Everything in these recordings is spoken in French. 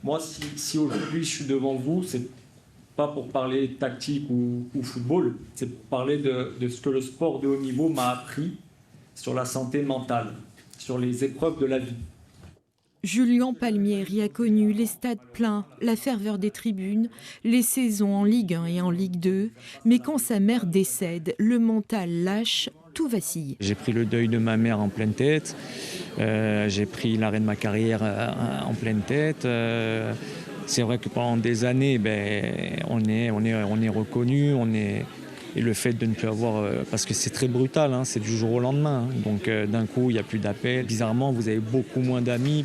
Moi, si aujourd'hui je suis devant vous, c'est pas pour parler tactique ou football, c'est pour parler de ce que le sport de haut niveau m'a appris sur la santé mentale, sur les épreuves de la vie. Julien Palmieri a connu les stades pleins, la ferveur des tribunes, les saisons en Ligue 1 et en Ligue 2. Mais quand sa mère décède, le mental lâche, tout vacille. J'ai pris le deuil de ma mère en pleine tête, j'ai pris l'arrêt de ma carrière en pleine tête. C'est vrai que pendant des années, on est reconnu, et le fait de ne plus avoir, parce que c'est très brutal, hein, c'est du jour au lendemain. Hein, donc d'un coup, il n'y a plus d'appels. Bizarrement, vous avez beaucoup moins d'amis.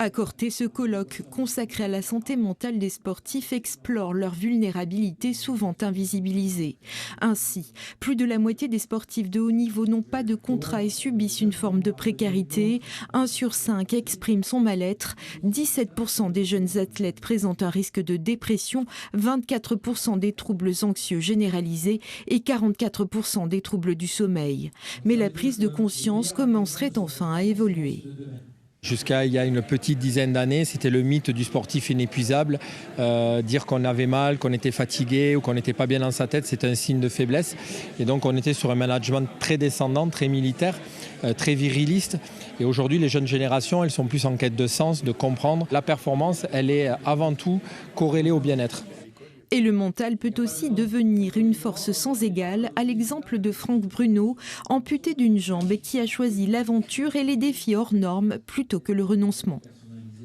À Corté, ce colloque consacré à la santé mentale des sportifs explore leur vulnérabilité souvent invisibilisée. Ainsi, plus de la moitié des sportifs de haut niveau n'ont pas de contrat et subissent une forme de précarité. 1 sur 5 exprime son mal-être. 17% des jeunes athlètes présentent un risque de dépression, 24% des troubles anxieux généralisés et 44% des troubles du sommeil. Mais la prise de conscience commencerait enfin à évoluer. Jusqu'à il y a une petite dizaine d'années, c'était le mythe du sportif inépuisable. Dire qu'on avait mal, qu'on était fatigué ou qu'on n'était pas bien dans sa tête, c'était un signe de faiblesse. Et donc on était sur un management très descendant, très militaire, très viriliste. Et aujourd'hui, les jeunes générations, elles sont plus en quête de sens, de comprendre. La performance, elle est avant tout corrélée au bien-être. Et le mental peut aussi devenir une force sans égale, à l'exemple de Franck Bruno, amputé d'une jambe et qui a choisi l'aventure et les défis hors normes plutôt que le renoncement.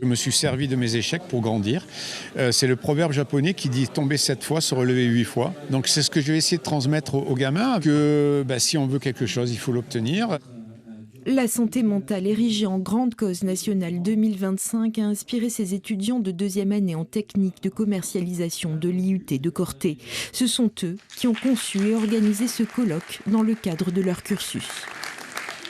Je me suis servi de mes échecs pour grandir. C'est le proverbe japonais qui dit « tomber 7 fois, se relever 8 fois ». Donc c'est ce que je vais essayer de transmettre aux gamins, que si on veut quelque chose, il faut l'obtenir. La santé mentale, érigée en grande cause nationale 2025, a inspiré ses étudiants de 2e année en technique de commercialisation de l'IUT de Corté. Ce sont eux qui ont conçu et organisé ce colloque dans le cadre de leur cursus.